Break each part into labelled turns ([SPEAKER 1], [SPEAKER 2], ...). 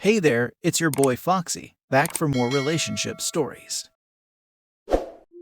[SPEAKER 1] Hey there, it's your boy Foxy, back for more relationship stories.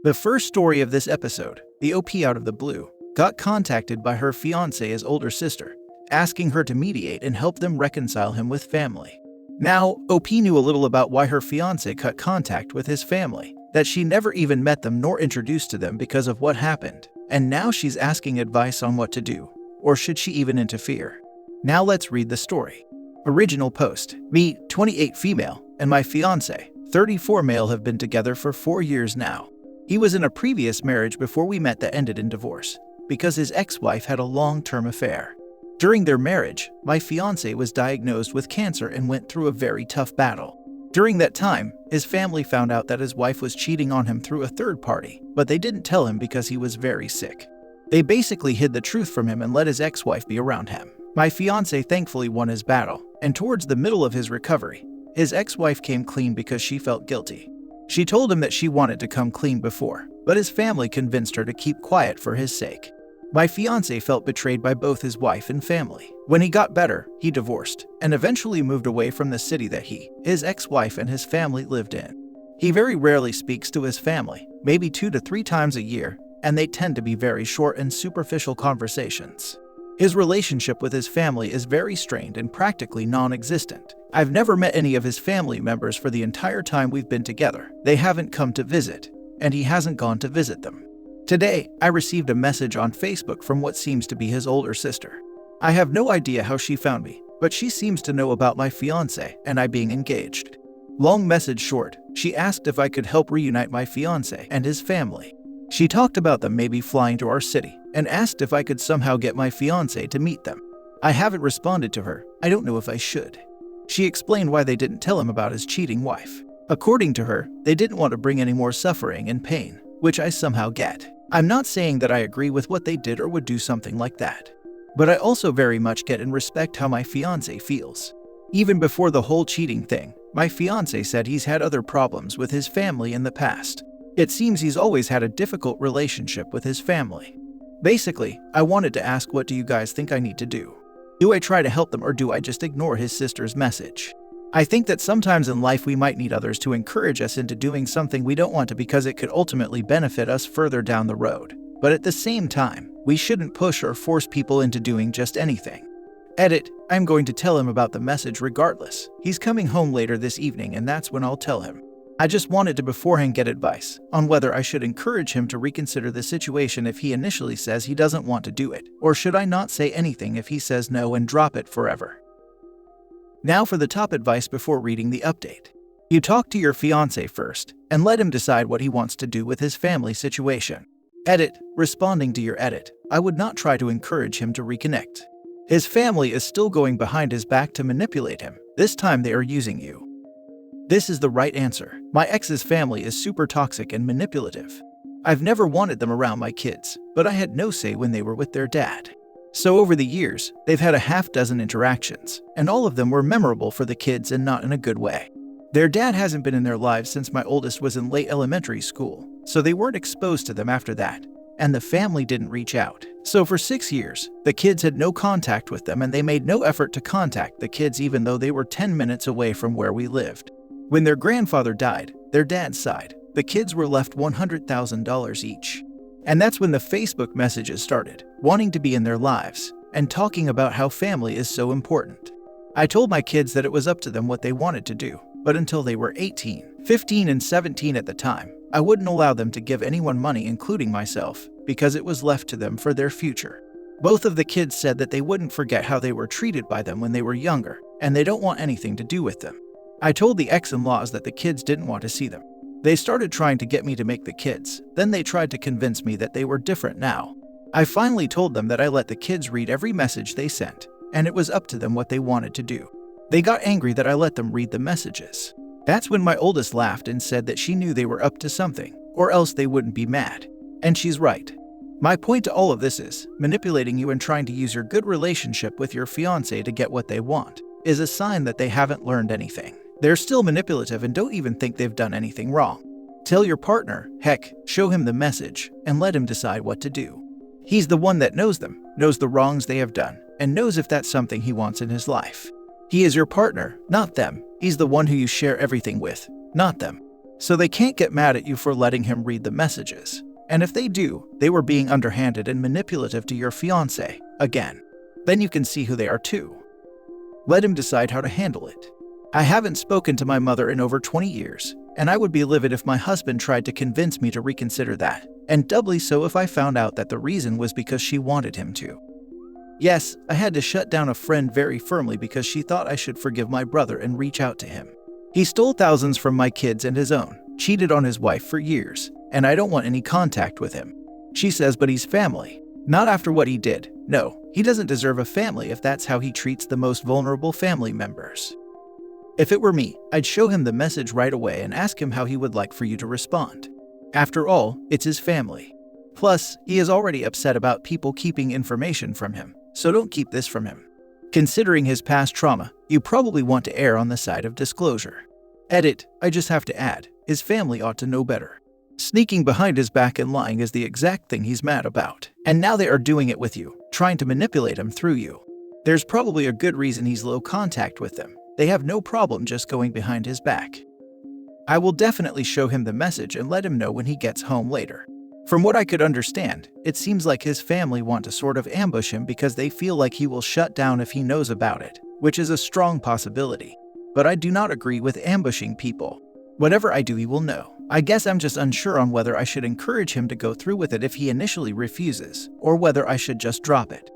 [SPEAKER 1] The first story of this episode, the OP out of the blue, got contacted by her fiancé's older sister, asking her to mediate and help them reconcile him with family. Now, OP knew a little about why her fiancé cut contact with his family, that she never even met them nor introduced to them because of what happened, and now she's asking advice on what to do, or should she even interfere? Now let's read the story. Original post: me, 28 female, and my fiancé, 34 male, have been together for 4 years now. He was in a previous marriage before we met that ended in divorce, because his ex-wife had a long-term affair. During their marriage, my fiancé was diagnosed with cancer and went through a very tough battle. During that time, his family found out that his wife was cheating on him through a third party, but they didn't tell him because he was very sick. They basically hid the truth from him and let his ex-wife be around him. My fiancé thankfully won his battle, and towards the middle of his recovery, his ex-wife came clean because she felt guilty. She told him that she wanted to come clean before, but his family convinced her to keep quiet for his sake. My fiancé felt betrayed by both his wife and family. When he got better, he divorced, and eventually moved away from the city that he, his ex-wife, and his family lived in. He very rarely speaks to his family, maybe 2 to 3 times a year, and they tend to be very short and superficial conversations. His relationship with his family is very strained and practically non-existent. I've never met any of his family members for the entire time we've been together. They haven't come to visit, and he hasn't gone to visit them. Today, I received a message on Facebook from what seems to be his older sister. I have no idea how she found me, but she seems to know about my fiancé and I being engaged. Long message short, she asked if I could help reunite my fiancé and his family. She talked about them maybe flying to our city, and asked if I could somehow get my fiancé to meet them. I haven't responded to her. I don't know if I should. She explained why they didn't tell him about his cheating wife. According to her, they didn't want to bring any more suffering and pain, which I somehow get. I'm not saying that I agree with what they did or would do something like that. But I also very much get and respect how my fiancé feels. Even before the whole cheating thing, my fiancé said he's had other problems with his family in the past. It seems he's always had a difficult relationship with his family. Basically, I wanted to ask, what do you guys think I need to do? Do I try to help them or do I just ignore his sister's message? I think that sometimes in life we might need others to encourage us into doing something we don't want to because it could ultimately benefit us further down the road. But at the same time, we shouldn't push or force people into doing just anything. Edit: I'm going to tell him about the message regardless. He's coming home later this evening and that's when I'll tell him. I just wanted to beforehand get advice on whether I should encourage him to reconsider the situation if he initially says he doesn't want to do it, or should I not say anything if he says no and drop it forever. Now for the top advice before reading the update. You talk to your fiancé first, and let him decide what he wants to do with his family situation. Edit: responding to your edit, I would not try to encourage him to reconnect. His family is still going behind his back to manipulate him. This time they are using you. This is the right answer. My ex's family is super toxic and manipulative. I've never wanted them around my kids, but I had no say when they were with their dad. So over the years, they've had a half-dozen interactions, and all of them were memorable for the kids and not in a good way. Their dad hasn't been in their lives since my oldest was in late elementary school, so they weren't exposed to them after that, and the family didn't reach out. So for 6 years, the kids had no contact with them and they made no effort to contact the kids even though they were 10 minutes away from where we lived. When their grandfather died, their dad's side, the kids were left $100,000 each. And that's when the Facebook messages started, wanting to be in their lives, and talking about how family is so important. I told my kids that it was up to them what they wanted to do, but until they were 18, 15, and 17 at the time, I wouldn't allow them to give anyone money, including myself, because it was left to them for their future. Both of the kids said that they wouldn't forget how they were treated by them when they were younger, and they don't want anything to do with them. I told the ex-in-laws that the kids didn't want to see them. They started trying to get me to make the kids, then they tried to convince me that they were different now. I finally told them that I let the kids read every message they sent, and it was up to them what they wanted to do. They got angry that I let them read the messages. That's when my oldest laughed and said that she knew they were up to something, or else they wouldn't be mad. And she's right. My point to all of this is, manipulating you and trying to use your good relationship with your fiancé to get what they want is a sign that they haven't learned anything. They're still manipulative and don't even think they've done anything wrong. Tell your partner, heck, show him the message, and let him decide what to do. He's the one that knows them, knows the wrongs they have done, and knows if that's something he wants in his life. He is your partner, not them, He's the one who you share everything with, not them. So they can't get mad at you for letting him read the messages. And if they do, they were being underhanded and manipulative to your fiancé, again. Then you can see who they are too. Let him decide how to handle it. I haven't spoken to my mother in over 20 years, and I would be livid if my husband tried to convince me to reconsider that, and doubly so if I found out that the reason was because she wanted him to. Yes, I had to shut down a friend very firmly because she thought I should forgive my brother and reach out to him. He stole thousands from my kids and his own, cheated on his wife for years, and I don't want any contact with him. She says, but he's family. Not after what he did. No, he doesn't deserve a family if that's how he treats the most vulnerable family members. If it were me, I'd show him the message right away and ask him how he would like for you to respond. After all, it's his family. Plus, he is already upset about people keeping information from him, so don't keep this from him. Considering his past trauma, you probably want to err on the side of disclosure. Edit, I just have to add, his family ought to know better. Sneaking behind his back and lying is the exact thing he's mad about. And now they are doing it with you, trying to manipulate him through you. There's probably a good reason he's low contact with them. They have no problem just going behind his back. I will definitely show him the message and let him know when he gets home later. From what I could understand, it seems like his family want to sort of ambush him because they feel like he will shut down if he knows about it, which is a strong possibility. But I do not agree with ambushing people. Whatever I do, he will know. I guess I'm just unsure on whether I should encourage him to go through with it if he initially refuses, or whether I should just drop it.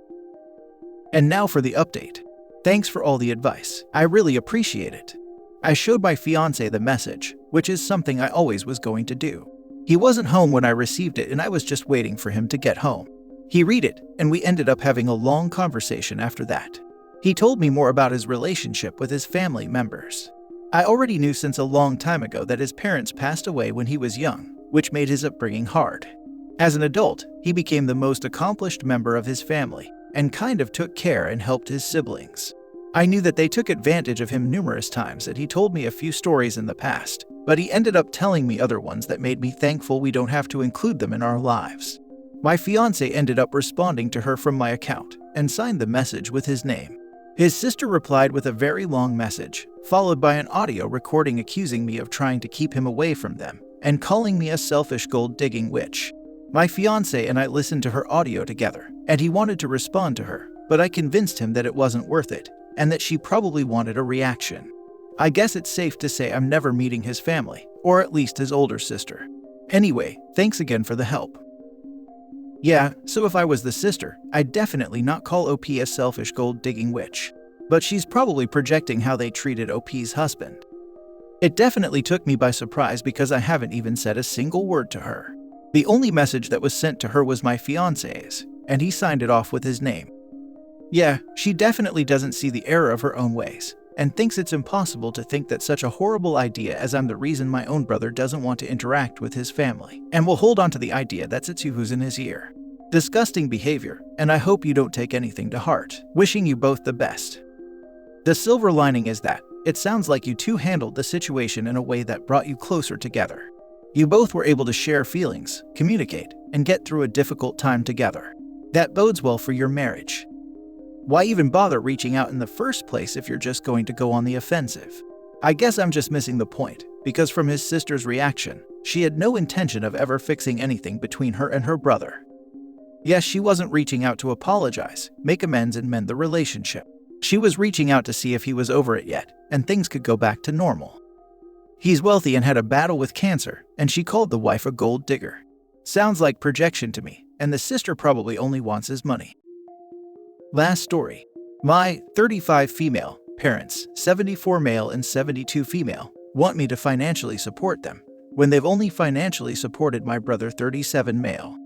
[SPEAKER 1] And now for the update. Thanks for all the advice. I really appreciate it. I showed my fiancé the message, which is something I always was going to do. He wasn't home when I received it and I was just waiting for him to get home. He read it, and we ended up having a long conversation after that. He told me more about his relationship with his family members. I already knew since a long time ago that his parents passed away when he was young, which made his upbringing hard. As an adult, he became the most accomplished member of his family, and kind of took care and helped his siblings. I knew that they took advantage of him numerous times, and he told me a few stories in the past, but he ended up telling me other ones that made me thankful we don't have to include them in our lives. My fiancé ended up responding to her from my account, and signed the message with his name. His sister replied with a very long message, followed by an audio recording accusing me of trying to keep him away from them, and calling me a selfish gold-digging witch. My fiancé and I listened to her audio together, and he wanted to respond to her, but I convinced him that it wasn't worth it, and that she probably wanted a reaction. I guess it's safe to say I'm never meeting his family, or at least his older sister. Anyway, thanks again for the help. Yeah, so if I was the sister, I'd definitely not call OP a selfish gold-digging witch. But she's probably projecting how they treated OP's husband. It definitely took me by surprise because I haven't even said a single word to her. The only message that was sent to her was my fiancé's, and he signed it off with his name. Yeah, she definitely doesn't see the error of her own ways, and thinks it's impossible to think that such a horrible idea as I'm the reason my own brother doesn't want to interact with his family, and will hold on to the idea that's it's you who's in his ear. Disgusting behavior, and I hope you don't take anything to heart. Wishing you both the best. The silver lining is that it sounds like you two handled the situation in a way that brought you closer together. You both were able to share feelings, communicate, and get through a difficult time together. That bodes well for your marriage. Why even bother reaching out in the first place if you're just going to go on the offensive? I guess I'm just missing the point, because from his sister's reaction, she had no intention of ever fixing anything between her and her brother. Yes, she wasn't reaching out to apologize, make amends, and mend the relationship. She was reaching out to see if he was over it yet, and things could go back to normal. He's wealthy and had a battle with cancer, and she called the wife a gold digger. Sounds like projection to me, and the sister probably only wants his money. Last story. My 35 female parents, 74 male and 72 female, want me to financially support them, when they've only financially supported my brother 37 male.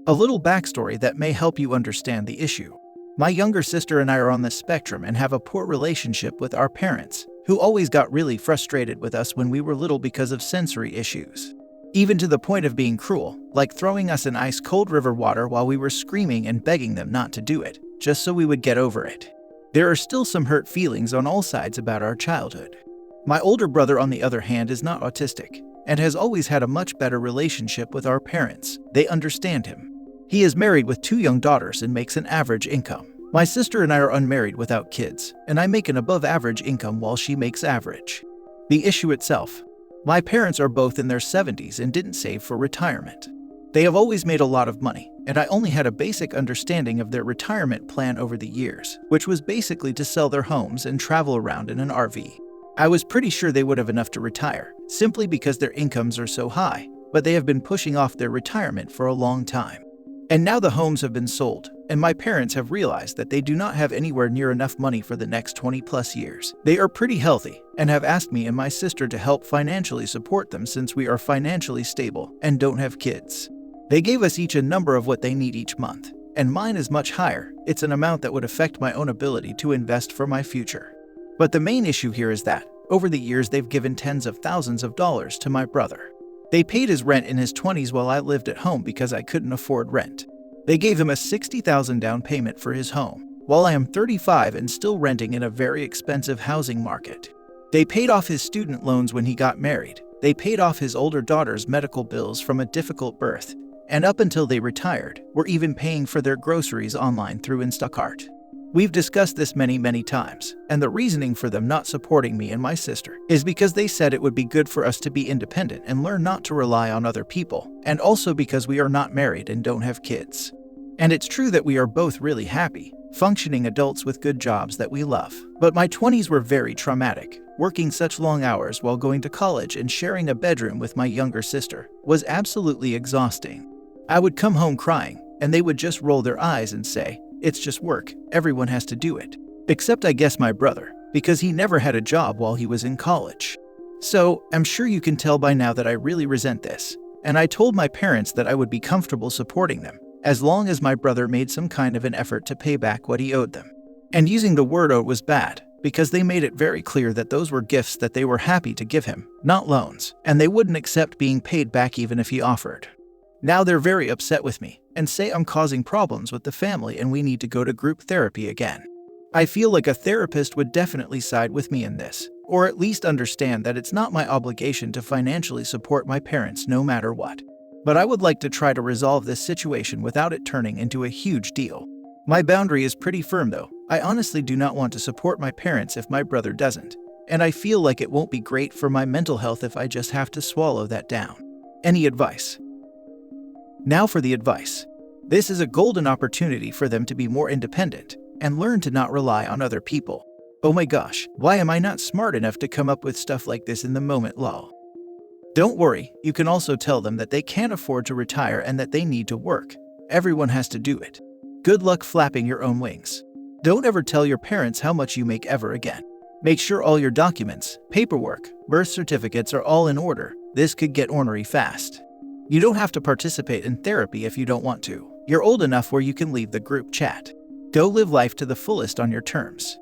[SPEAKER 1] A little backstory that may help you understand the issue. My younger sister and I are on the spectrum and have a poor relationship with our parents, who always got really frustrated with us when we were little because of sensory issues. Even to the point of being cruel, like throwing us in ice-cold river water while we were screaming and begging them not to do it, just so we would get over it. There are still some hurt feelings on all sides about our childhood. My older brother, on the other hand, is not autistic, and has always had a much better relationship with our parents. They understand him. He is married with 2 young daughters and makes an average income. My sister and I are unmarried without kids, and I make an above-average income while she makes average. The issue itself. My parents are both in their 70s and didn't save for retirement. They have always made a lot of money, and I only had a basic understanding of their retirement plan over the years, which was basically to sell their homes and travel around in an RV. I was pretty sure they would have enough to retire, simply because their incomes are so high, but they have been pushing off their retirement for a long time. And now the homes have been sold, and my parents have realized that they do not have anywhere near enough money for the next 20+ years. They are pretty healthy, and have asked me and my sister to help financially support them since we are financially stable and don't have kids. They gave us each a number of what they need each month, and mine is much higher. It's an amount that would affect my own ability to invest for my future. But the main issue here is that, over the years they've given tens of thousands of dollars to my brother. They paid his rent in his 20s while I lived at home because I couldn't afford rent. They gave him a $60,000 down payment for his home, while I am 35 and still renting in a very expensive housing market. They paid off his student loans when he got married. They paid off his older daughter's medical bills from a difficult birth, and up until they retired, were even paying for their groceries online through Instacart. We've discussed this many times, and the reasoning for them not supporting me and my sister is because they said it would be good for us to be independent and learn not to rely on other people, and also because we are not married and don't have kids. And it's true that we are both really happy, functioning adults with good jobs that we love. But my 20s were very traumatic. Working such long hours while going to college and sharing a bedroom with my younger sister was absolutely exhausting. I would come home crying, and they would just roll their eyes and say, "It's just work, everyone has to do it." Except I guess my brother, because he never had a job while he was in college. So, I'm sure you can tell by now that I really resent this, and I told my parents that I would be comfortable supporting them, as long as my brother made some kind of an effort to pay back what he owed them. And using the word "owe" was bad, because they made it very clear that those were gifts that they were happy to give him, not loans, and they wouldn't accept being paid back even if he offered. Now they're very upset with me, and say I'm causing problems with the family and we need to go to group therapy again. I feel like a therapist would definitely side with me in this, or at least understand that it's not my obligation to financially support my parents no matter what. But I would like to try to resolve this situation without it turning into a huge deal. My boundary is pretty firm though. I honestly do not want to support my parents if my brother doesn't, and I feel like it won't be great for my mental health if I just have to swallow that down. Any advice? Now for the advice. This is a golden opportunity for them to be more independent and learn to not rely on other people. Oh my gosh, why am I not smart enough to come up with stuff like this in the moment, lol. Don't worry, you can also tell them that they can't afford to retire and that they need to work. Everyone has to do it. Good luck flapping your own wings. Don't ever tell your parents how much you make ever again. Make sure all your documents, paperwork, birth certificates are all in order. This could get ornery fast. You don't have to participate in therapy if you don't want to. You're old enough where you can leave the group chat. Go live life to the fullest on your terms.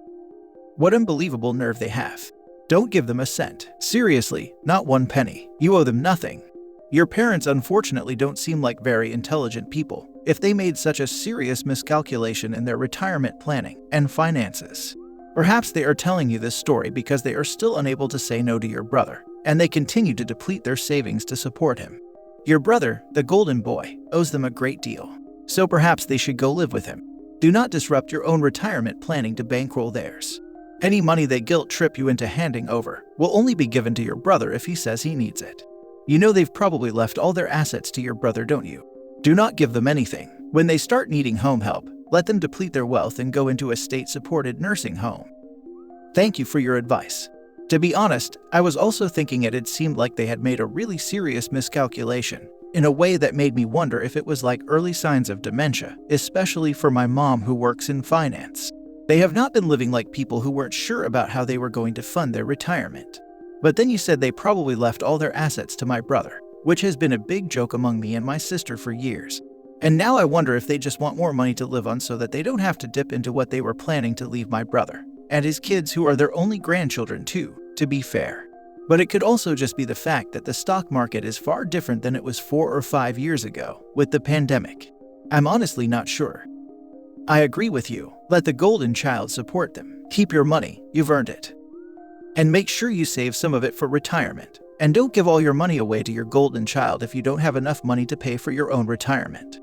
[SPEAKER 1] What unbelievable nerve they have. Don't give them a cent. Seriously, not one penny. You owe them nothing. Your parents unfortunately don't seem like very intelligent people if they made such a serious miscalculation in their retirement planning and finances. Perhaps they are telling you this story because they are still unable to say no to your brother, and they continue to deplete their savings to support him. Your brother, the golden boy, owes them a great deal, so perhaps they should go live with him. Do not disrupt your own retirement planning to bankroll theirs. Any money they guilt trip you into handing over will only be given to your brother if he says he needs it. You know they've probably left all their assets to your brother, don't you? Do not give them anything. When they start needing home help, let them deplete their wealth and go into a state-supported nursing home. Thank you for your advice. To be honest, I was also thinking it seemed like they had made a really serious miscalculation, in a way that made me wonder if it was like early signs of dementia, especially for my mom who works in finance. They have not been living like people who weren't sure about how they were going to fund their retirement. But then you said they probably left all their assets to my brother, which has been a big joke among me and my sister for years. And now I wonder if they just want more money to live on so that they don't have to dip into what they were planning to leave my brother and his kids, who are their only grandchildren too, to be fair. But it could also just be the fact that the stock market is far different than it was 4 or 5 years ago with the pandemic. I'm honestly not sure. I agree with you. Let the golden child support them. Keep your money, you've earned it. And make sure you save some of it for retirement. And don't give all your money away to your golden child if you don't have enough money to pay for your own retirement.